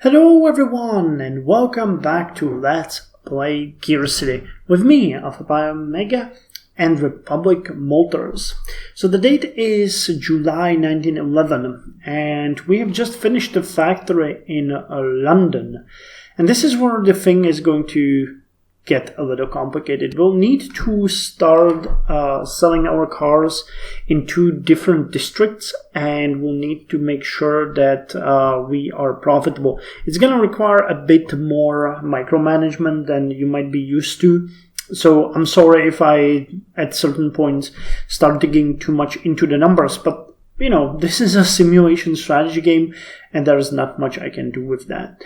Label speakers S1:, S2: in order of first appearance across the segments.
S1: Hello everyone and welcome back to Let's Play GearCity with me, Alpha Pi Omega and Republic Motors. So the date is July 1911 and we have just finished the factory in London. And this is where the thing is going to get a little complicated. We'll need to start selling our cars in two different districts, and we'll need to make sure that we are profitable. It's going to require a bit more micromanagement than you might be used to. So I'm sorry if I, at certain points, start digging too much into the numbers, but you know, this is a simulation strategy game, and there's not much I can do with that.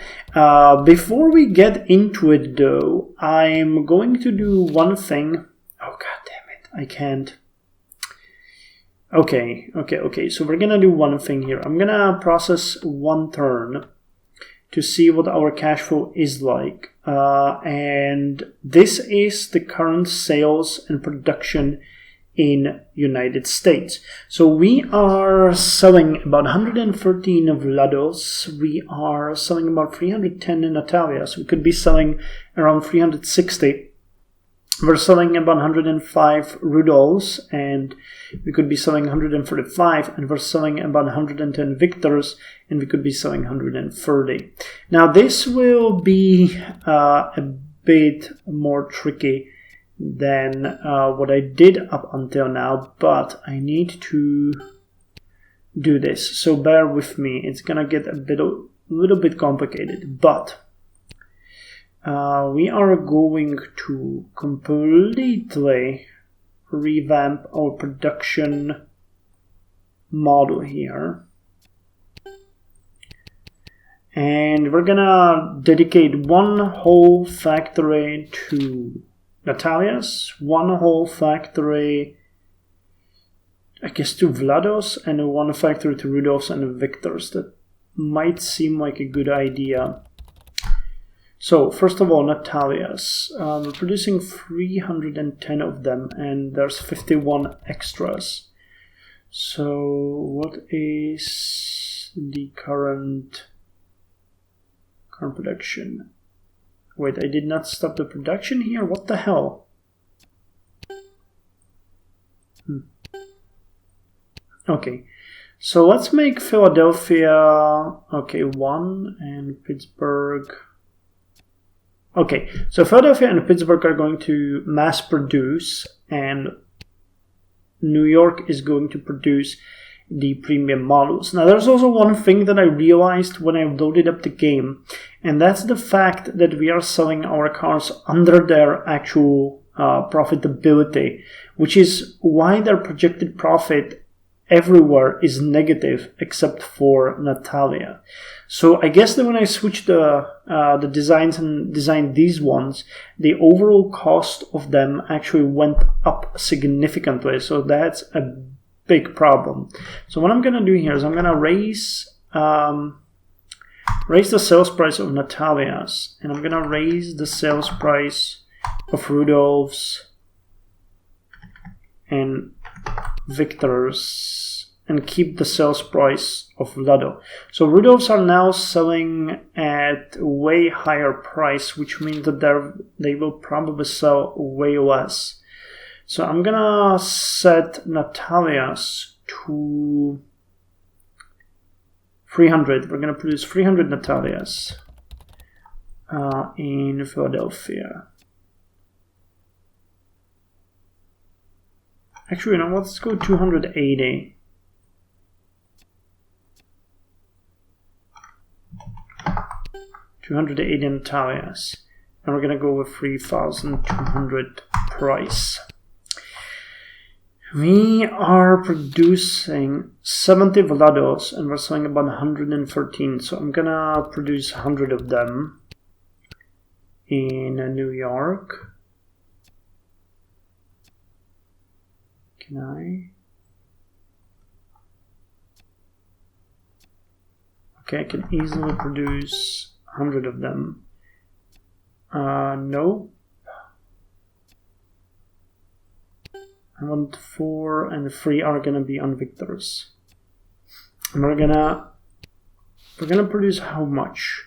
S1: Before we get into it, though, I'm going to do one thing. Oh, god damn it, I can't. Okay, so we're gonna do one thing here. I'm gonna process one turn to see what our cash flow is like. And this is the current sales and production in United States. So we are selling about 113 of Vlados. We are selling about 310 in Natalias. We could be selling around 360. We're selling about 105 Rudolphs, and we could be selling 135, and we're selling about 110 Victors, and we could be selling 130. Now this will be a bit more tricky than what I did up until now, but I need to do this, so bear with me. It's gonna get a little bit complicated, but we are going to completely revamp our production model here, and we're gonna dedicate one whole factory to Natalias, one whole factory, I guess, to Vlados, and one factory to Rudolphs and Victors. That might seem like a good idea. So, first of all, Natalias. We're producing 310 of them, and there's 51 extras. So, what is the current production? Wait, I did not stop the production here? What the hell? Okay, so let's make Philadelphia, okay, 1, and Pittsburgh. Okay, so Philadelphia and Pittsburgh are going to mass produce, and New York is going to produce the premium models. Now there's also one thing that I realized when I loaded up the game, and that's the fact that we are selling our cars under their actual profitability, which is why their projected profit everywhere is negative except for Natalia. So I guess that when I switched the designs and designed these ones, the overall cost of them actually went up significantly. So that's a big problem. So what I'm going to do here is I'm going to raise the sales price of Natalias, and I'm going to raise the sales price of Rudolphs and Victors, and keep the sales price of Vlado. So Rudolphs are now selling at way higher price, which means that they will probably sell way less. So I'm gonna set Natalias to 300. We're gonna produce 300 Natalias in Philadelphia. Actually, you know what? Let's go 280. Natalias, and we're gonna go with 3,200 price. We are producing 70 Vlados, and we're selling about 113. So I'm gonna produce 100 of them in New York. Can I? Okay, I can easily produce 100 of them. No. I want 4, and 3 are gonna be on Victors. And we're gonna produce how much?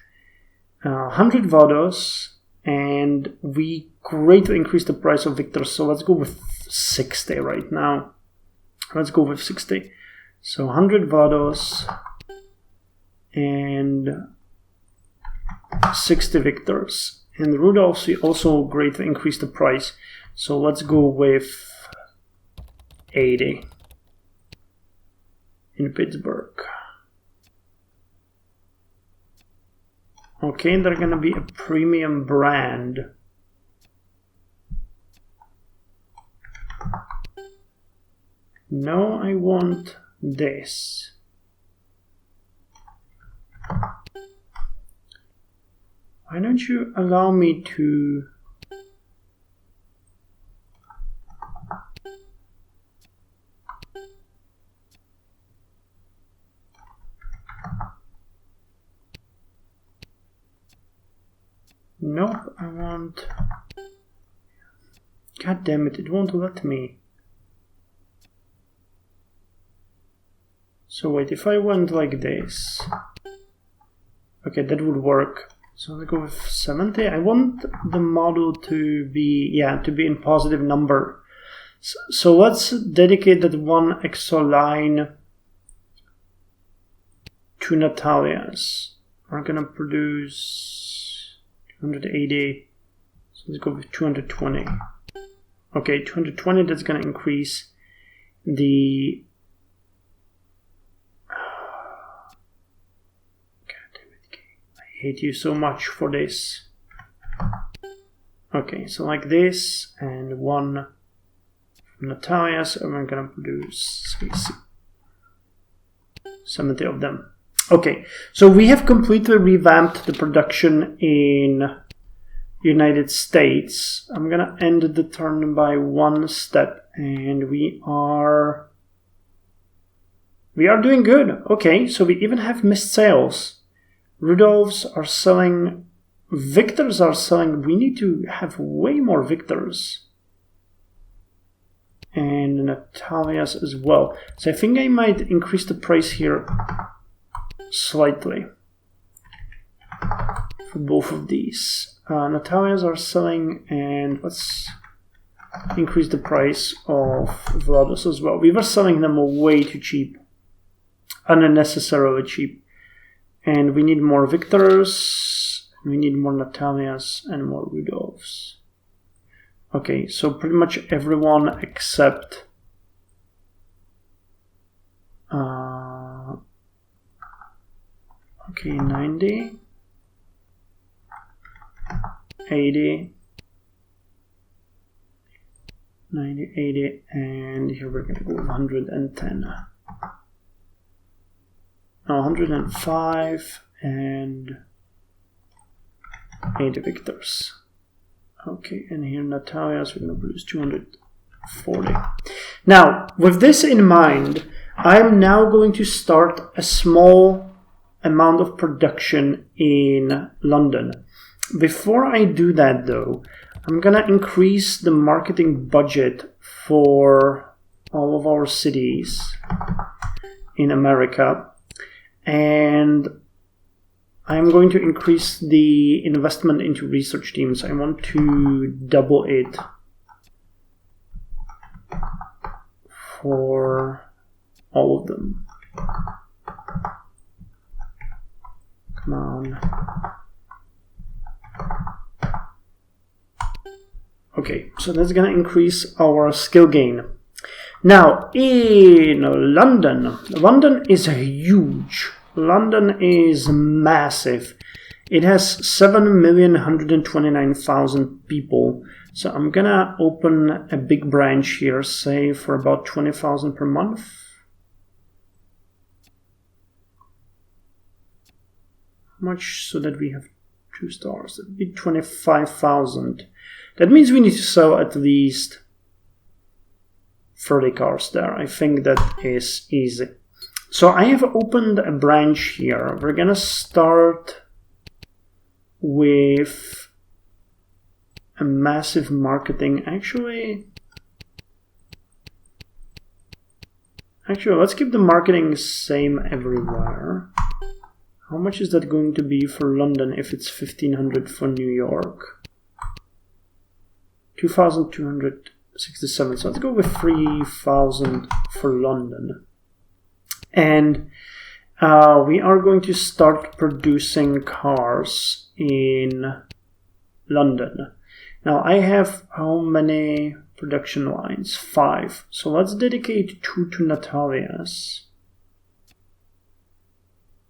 S1: 100 Vados, and we greatly increased the price of Victors, so let's go with 60 right now. Let's go with 60. So 100 Vados and 60 Victors. And Rudolph's, we also greatly increased the price, so let's go with 80 in Pittsburgh. Okay, they're gonna be a premium brand. No, I want this. Why don't you allow me to... Nope, I want... God damn it, it won't let me. So wait, if I went like this... Okay, that would work. So let's go with 70. I want the model to be, yeah, to be in positive number. So let's dedicate that one extra line to Natalia's. We're gonna produce 280. So let's go with 220. Okay, 220, that's gonna increase the... I hate you so much for this. Okay, so like this, and one from Natalia's, and we're gonna produce 70 of them. Okay, so we have completely revamped the production in United States. I'm gonna end the turn by one step, and we are doing good. Okay, so we even have missed sales. Rudolphs are selling, Victors are selling. We need to have way more Victors. And Natalia's as well. So I think I might increase the price here slightly for both of these. Natalia's are selling, and let's increase the price of Vlados as well. We were selling them way too cheap, unnecessarily cheap. And we need more Victors, we need more Natalia's, and more Rudolphs. Okay, so pretty much everyone except okay, 90, 80, 90, 80, and here we're gonna go with 110. 105 and 80 Victors. Okay, and here Natalia's, we're going to produce 240. Now, with this in mind, I'm now going to start a small amount of production in London. Before I do that though, I'm going to increase the marketing budget for all of our cities in America. And I'm going to increase the investment into research teams. I want to double it for all of them. Come on. Okay, so that's going to increase our skill gain. Now, in London, London is huge. London is massive. It has 7,129,000 people. So I'm gonna open a big branch here, say for about 20,000 per month. How much so that we have 2 stars? That'd be 25,000. That means we need to sell at least 30 cars there. I think that is easy. So I have opened a branch here. We're gonna start with a massive marketing. Actually, let's keep the marketing same everywhere. How much is that going to be for London if it's 1,500 for New York? 2,267. So let's go with 3,000 for London. And we are going to start producing cars in London. Now I have how many production lines? 5. So let's dedicate 2 to Natalia's.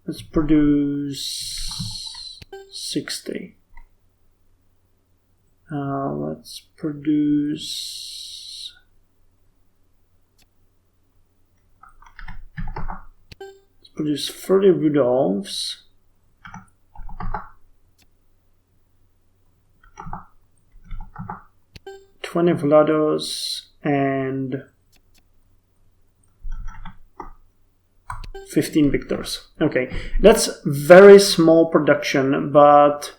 S1: Let's produce 60. Let's produce 30 Rudolphs. 20 Vlados and 15 Victors. Okay, that's very small production, but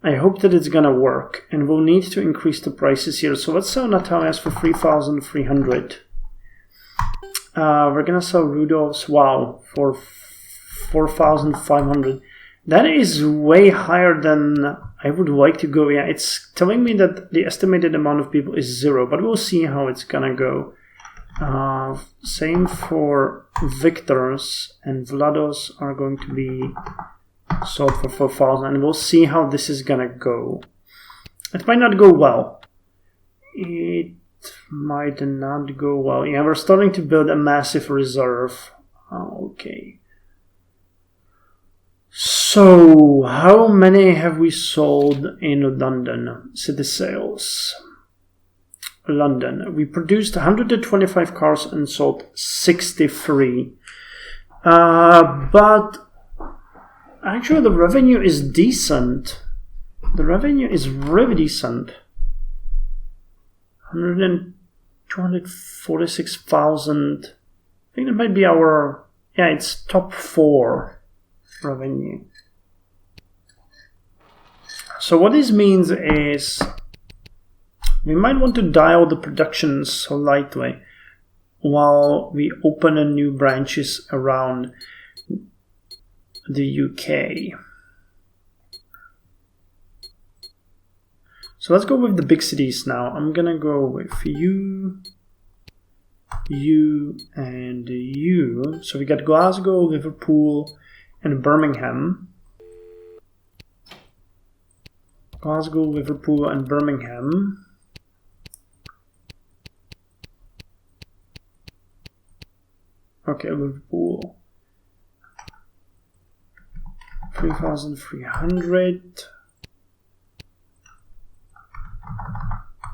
S1: I hope that it's gonna work, and we'll need to increase the prices here. So let's sell Natalia's for 3,300. We're gonna sell Rudolph's, wow, for 4,500. That is way higher than I would like to go. Yeah, it's telling me that the estimated amount of people is 0, but we'll see how it's gonna go. Same for Victors, and Vlados are going to be sold for 4,000, and we'll see how this is gonna go. It might not go well. It might not go well. Yeah, we're starting to build a massive reserve. Okay. So, how many have we sold in London? City sales. London. We produced 125 cars and sold 63. But actually the revenue is decent. The revenue is really decent. 246,000. I think that might be our, yeah, it's top 4 revenue. So what this means is we might want to dial the production slightly while we open a new branches around the UK. So let's go with the big cities now. I'm gonna go with you, and you. So we got Glasgow, Liverpool, and Birmingham. Glasgow, Liverpool, and Birmingham. Okay, Liverpool. 3,300.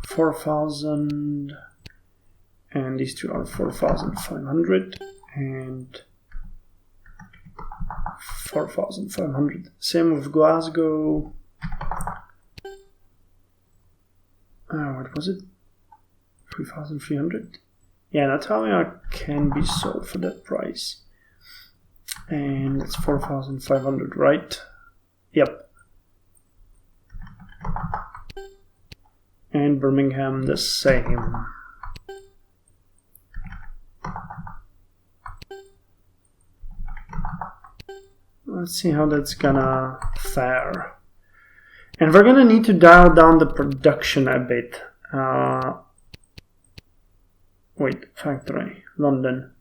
S1: 4,000. And these two are 4,500 and 4,500. Same with Glasgow. What was it? 3,300? Yeah, Natalia can be sold for that price. And it's 4,500, right? Yep. And Birmingham the same. Let's see how that's gonna fare. And we're gonna need to dial down the production a bit. Wait, factory, London.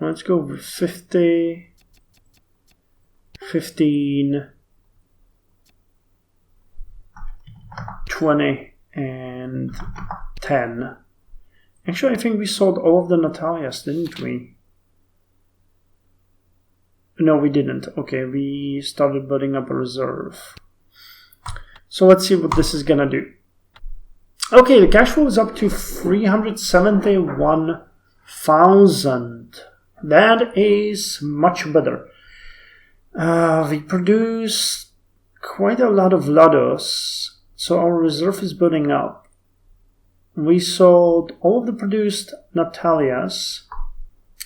S1: Let's go with 50, 15, 20, and 10. Actually, I think we sold all of the Natalias, didn't we? No, we didn't. Okay, we started building up a reserve. So let's see what this is gonna do. Okay, the cash flow is up to 371,000. That is much better. We produced quite a lot of Lados, so our reserve is building up. We sold all of the produced Natalias,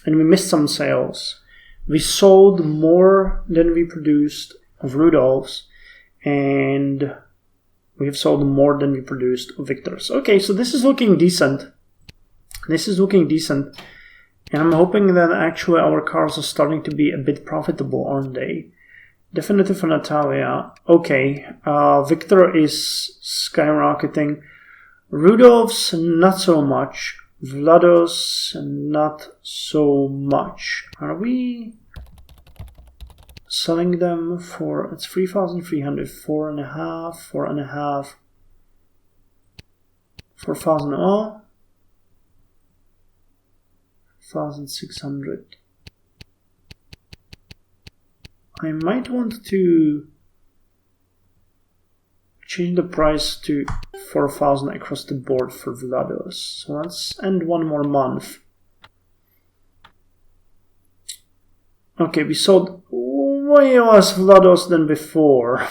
S1: and we missed some sales. We sold more than we produced of Rudolphs, and we have sold more than we produced of Victors. Okay, so this is looking decent. This is looking decent. And I'm hoping that actually our cars are starting to be a bit profitable, aren't they? Definitely for Natalia. Okay, Victor is skyrocketing. Rudolph's not so much. Vlados not so much. Are we selling them for, it's 3,300, 4.5, 4.5, 4,000, oh, 1,600. I might want to change the price to 4,000 across the board for Vlados. So let's end one more month. Okay, we sold way less Vlados than before.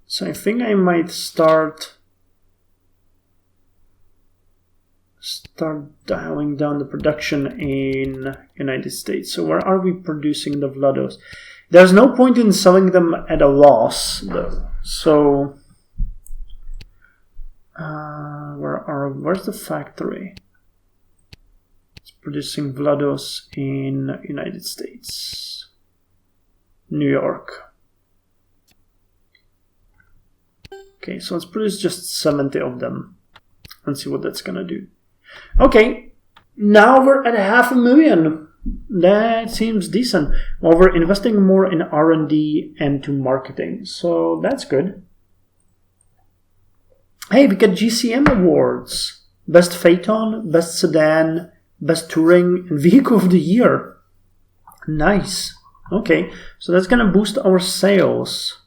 S1: So I think I might start dialing down the production in United States. So where are we producing the Vlados? There's no point in selling them at a loss, though. So where's the factory? It's producing Vlados in United States. New York. Okay, so let's produce just 70 of them and see what that's gonna do. Okay, now we're at 500,000. That seems decent. Well, we're investing more in R&D and to marketing, so that's good. Hey, we got GCM awards. Best Phaeton, Best Sedan, Best Touring, and Vehicle of the Year. Nice. Okay, so that's gonna boost our sales.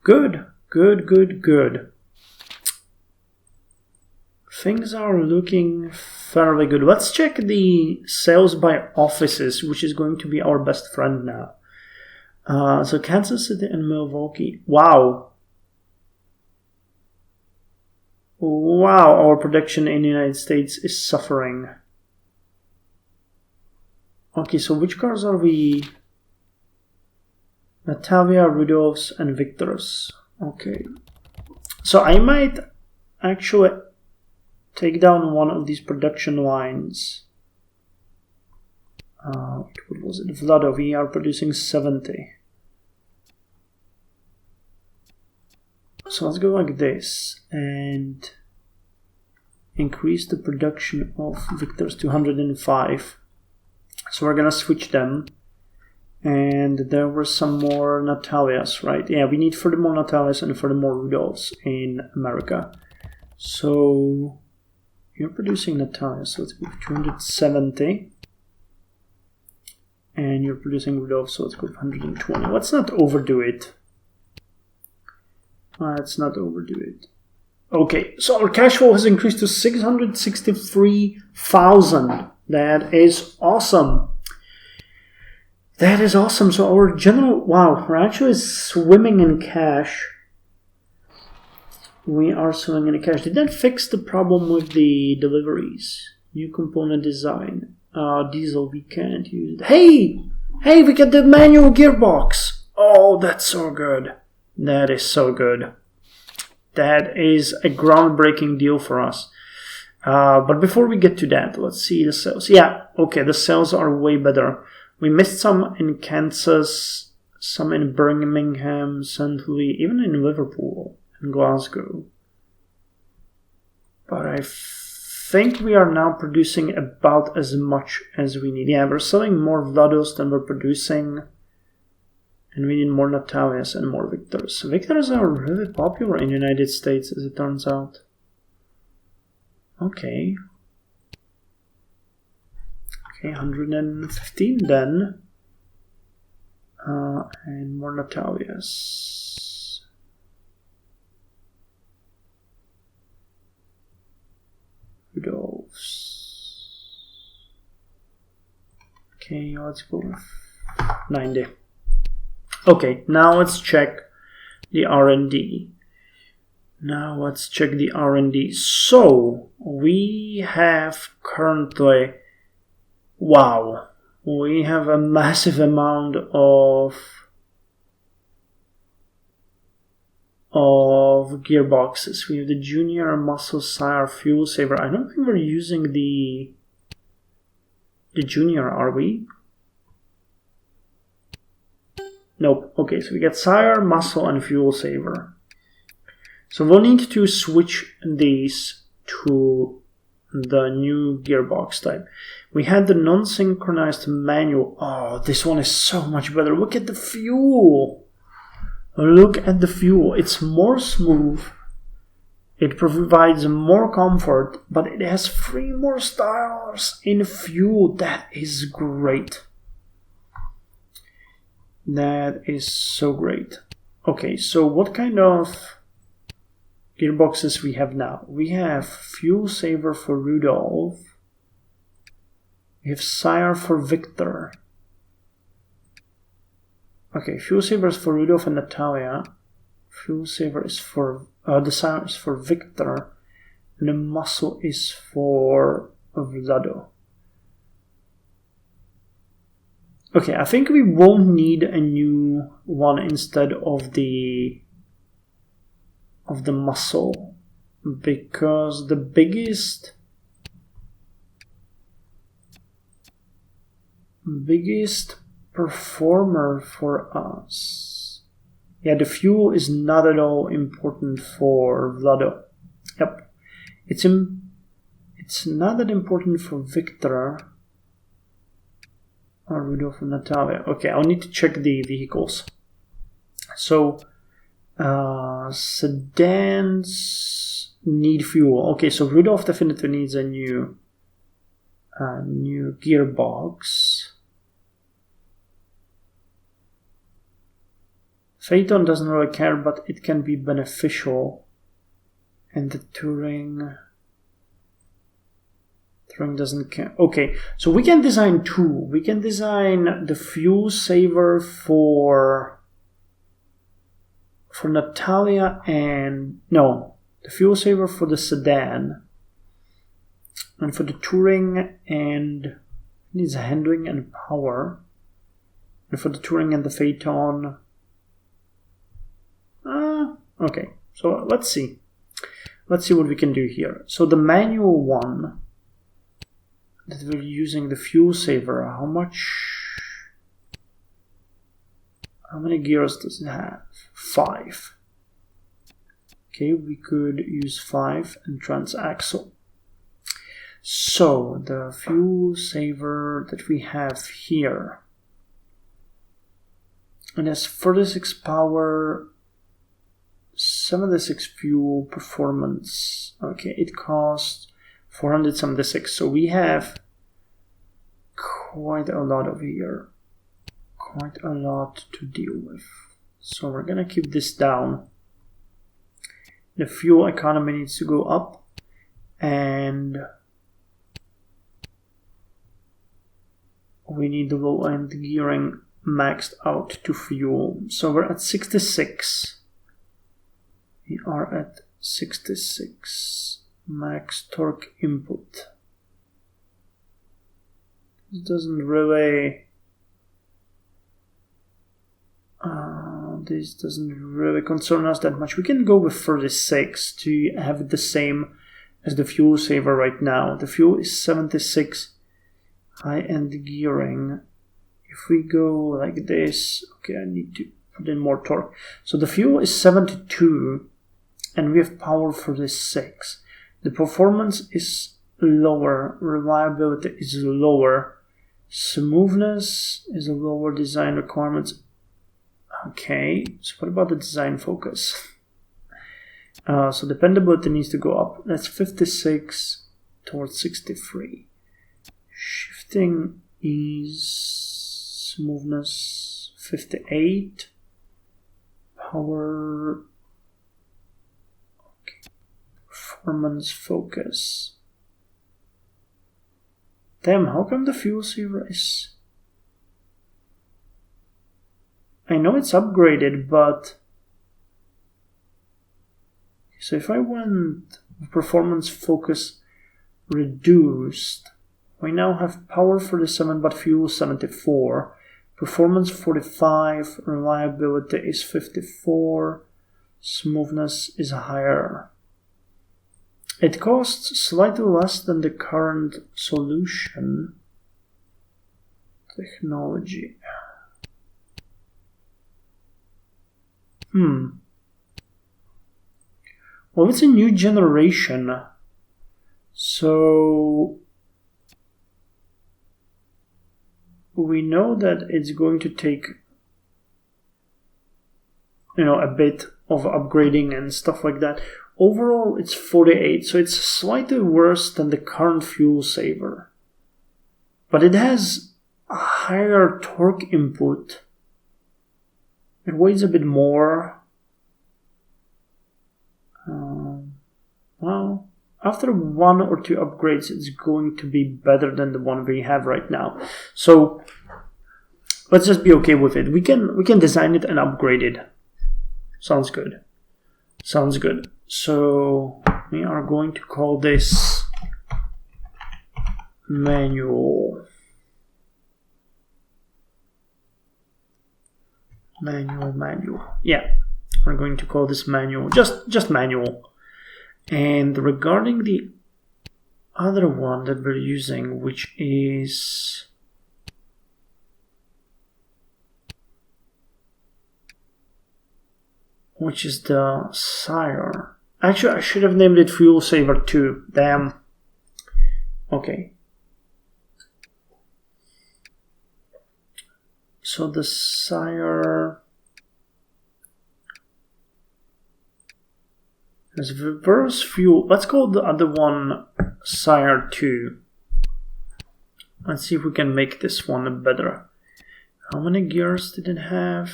S1: Good, good, good, good. Things are looking fairly good. Let's check the sales by offices, which is going to be our best friend now. So Kansas City and Milwaukee. Wow. Wow, our production in the United States is suffering. Okay, so which cars are we? Natalia, Rudolph's, and Victor's. Okay. So I might actually take down one of these production lines. What was it? Vlado, we are producing 70. So let's go like this and increase the production of Victor's to 105. So we're gonna switch them. And there were some more Natalias, right? Yeah, we need furthermore Natalias and furthermore Rudolphs in America. So you're producing Natalia, so let's go 270. And you're producing Rudolph, so let's go 120. Let's not overdo it. Let's not overdo it. Okay, so our cash flow has increased to 663,000. That is awesome. That is awesome. So our general, wow, we're actually swimming in cash. We are swimming in cash. Did that fix the problem with the deliveries? New component design. Diesel, we can't use it. Hey, we got the manual gearbox. Oh, that's so good. That is so good. That is a groundbreaking deal for us. But before we get to that, let's see the sales. Yeah, okay, the sales are way better. We missed some in Kansas, some in Birmingham, St. Louis, even in Liverpool and Glasgow. But I think we are now producing about as much as we need. Yeah, we're selling more Vlados than we're producing. And we need more Natalias and more Victors. Victors are really popular in the United States, as it turns out. Okay. Okay, 115 then. And more Natalias. Rudolphs. Okay, let's go with 90. Okay, now let's check the R&D. So, we have currently, wow, we have a massive amount of of gearboxes. We have the Junior, Muscle, Sire, Fuel Saver. I don't think we're using the Junior, are we? Nope. Okay, so we get Sire, Muscle, and Fuel Saver. So we'll need to switch these to the new gearbox type. We had the non-synchronized manual. Oh, this one is so much better. Look at the fuel. Look at the fuel. It's more smooth. It provides more comfort, but it has 3 more stars in fuel. That is great. That is so great. Okay, so what kind of gearboxes we have now? We have Fuel Saver for Rudolph. We have Sire for Victor. Okay, Fuel Saver is for Rudolph and Natalia. Fuel Saver is for the Sire is for Victor, and the Muscle is for Vlado. Okay, I think we won't need a new one instead of the Muscle, because the biggest performer for us, yeah, the fuel is not at all important for Vlado. Yep, it's not that important for Victor or Rudolph and Natalia. Okay, I'll need to check the vehicles. So sedans need fuel. Okay, so Rudolph definitely needs a new gearbox. Phaeton doesn't really care, but it can be beneficial. And the Touring doesn't care. Okay, so we can design 2. We can design the Fuel Saver for Natalia and... No, the Fuel Saver for the sedan. And for the Touring and... It needs handling and power. And for the Touring and the Phaeton... Okay, so let's see. Let's see what we can do here. So the manual one that we're using, the Fuel Saver, how many gears does it have? 5. Okay, we could use 5 and transaxle. So the Fuel Saver that we have here, and has 36 power, 76 fuel, performance. Okay, it costs 476. So we have quite a lot of here. Quite a lot to deal with. So we're gonna keep this down. The fuel economy needs to go up. And we need the low end gearing maxed out to fuel. So we're at 66. We are at 66 max torque input. This doesn't really concern us that much. We can go with 36 to have it the same as the Fuel Saver right now. The fuel is 76 high-end gearing. If we go like this, okay, I need to put in more torque. So the fuel is 72. And we have power for this 6. The performance is lower, reliability is lower, smoothness is a lower, design requirements. Okay, so what about the design focus? So dependability needs to go up. That's 56 towards 63. Shifting ease, smoothness 58. Power, performance focus. Damn, how come the Fuel Saver is... I know it's upgraded, but... So if I went performance focus reduced, we now have power 47 but fuel 74, performance 45, reliability is 54, Smoothness is higher. It costs slightly less than the current solution. Technology. Well, it's a new generation. So we know that it's going to take, a bit of upgrading and stuff like that. Overall, it's 48, so it's slightly worse than the current fuel saver. But it has a higher torque input. It weighs a bit more. Well, after 1 or 2 upgrades, it's going to be better than the one we have right now. So let's just be okay with it. We can design it and upgrade it. Sounds good. Sounds good. So we are going to call this manual. Manual. Yeah, we're going to call this manual. Just manual. And regarding the other one that we're using, which is the Sire. Actually, I should have named it Fuel Saver 2. Damn. Okay. So the Sire has reverse fuel. Let's call the other one Sire 2. Let's see if we can make this one better. How many gears did it have?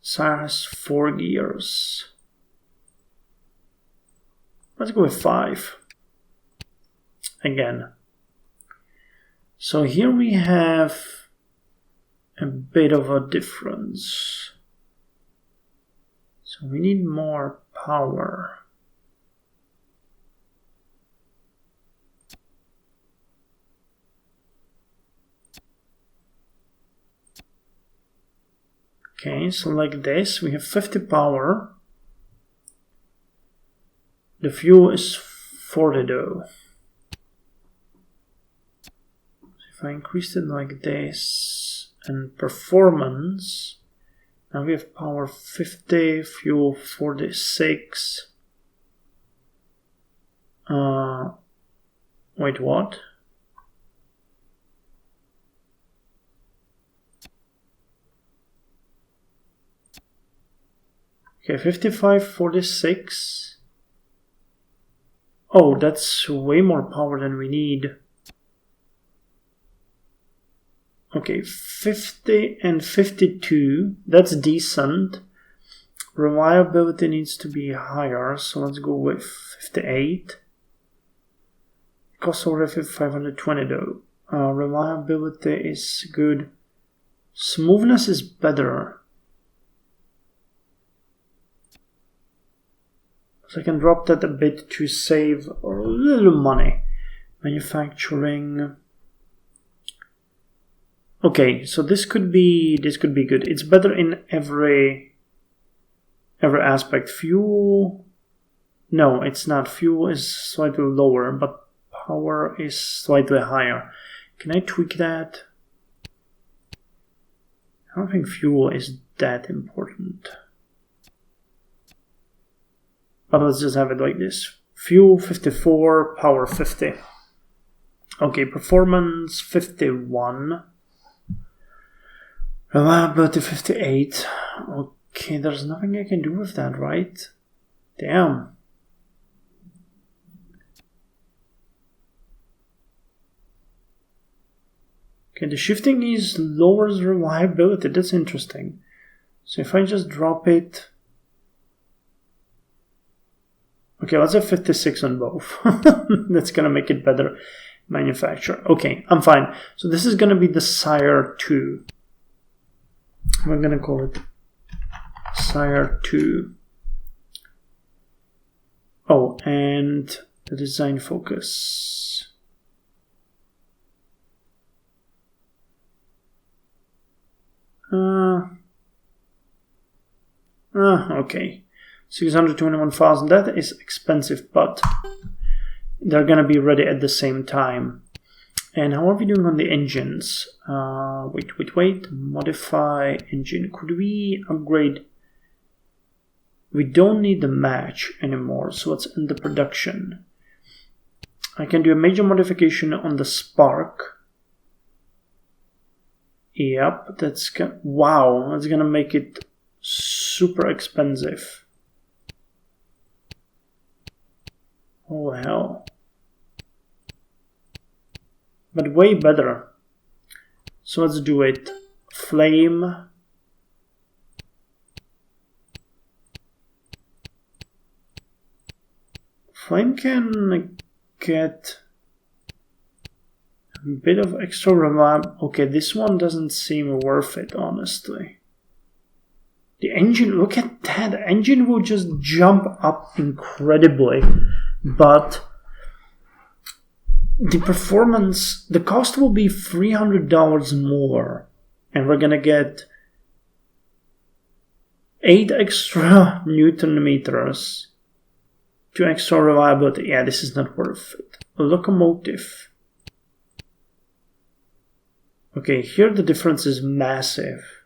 S1: Sire has 4 gears. Let's go with 5. Again. So here we have a bit of a difference. So we need more power. Okay, so like this, we have 50 power. The fuel is 40 though. So if I increased it like this, and performance, now we have power 50, fuel 46. Wait, what? Okay, 55, 46. Oh, that's way more power than we need. Okay, 50 and 52, that's decent. Reliability needs to be higher, so let's go with 58. Cost over 520 though. Reliability is good. Smoothness is better. So I can drop that a bit to save a little money. Manufacturing. Okay, so this could be good. It's better in every aspect. Fuel, no, it's not. Fuel is slightly lower, but power is slightly higher. Can I tweak that? I don't think fuel is that important. But let's just have it like this. Fuel 54, power 50. Okay, performance 51. Reliability 58. Okay, there's nothing I can do with that, right? Damn. Okay, the shifting is lowers reliability. That's interesting. So if I just drop it. Okay, let's have 56 on both. That's gonna make it better manufacture. Okay, I'm fine. So this is gonna be the Sire 2. We're gonna call it Sire 2. Oh, and the design focus. Okay. 621,000, that is expensive, but they're gonna be ready at the same time. And how are we doing on the engines? Wait. Modify engine. Could we upgrade? We don't need the match anymore, so it's in the production. I can do a major modification on the spark. Yep, wow, that's gonna make it super expensive. Oh hell. But way better. So let's do it. Flame. Flame can get a bit of extra revive. Okay, this one doesn't seem worth it, honestly. The engine, look at that. The engine will just jump up incredibly. But the performance, the cost will be $300 more. And we're going to get 8 extra Newton meters. 2 extra reliability. Yeah, this is not worth it. Locomotive. Okay, here the difference is massive.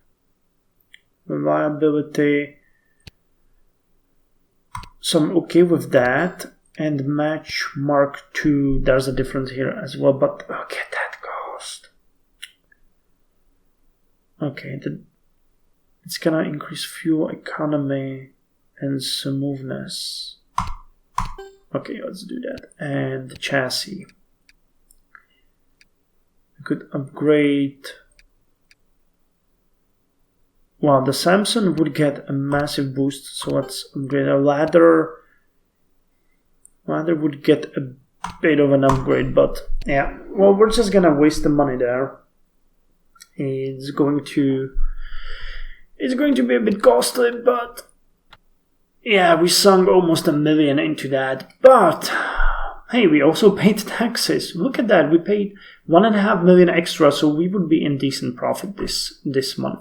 S1: Reliability. So I'm okay with that. And match Mark II, there's a difference here as well, but look at that cost. Okay, it's gonna increase fuel economy and smoothness. Okay, let's do that. And the chassis. We could upgrade. Wow, the Samson would get a massive boost, so let's upgrade a ladder. Ladder would get a bit of an upgrade, but yeah, well, we're just gonna waste the money there. It's going to be a bit costly, but yeah, we sunk almost $1 million into that. But hey, we also paid taxes. Look at that, we paid $1.5 million extra, so we would be in decent profit this month.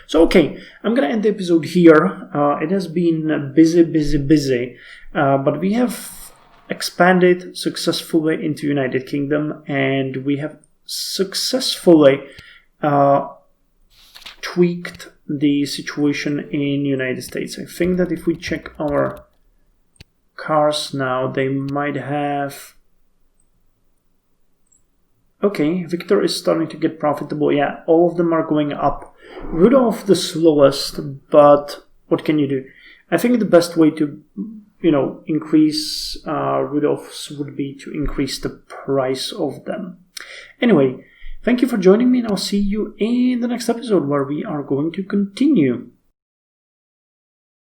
S1: So okay, I'm gonna end the episode here. It has been busy, but we have expanded successfully into United Kingdom, and we have successfully tweaked the situation in United States. I think that if we check our cars now, they might have... Okay, Victor is starting to get profitable. Yeah, all of them are going up. Rudolph the slowest, but what can you do? I think the best way to increase Rudolphs would be to increase the price of them. Anyway, thank you for joining me, and I'll see you in the next episode where we are going to continue.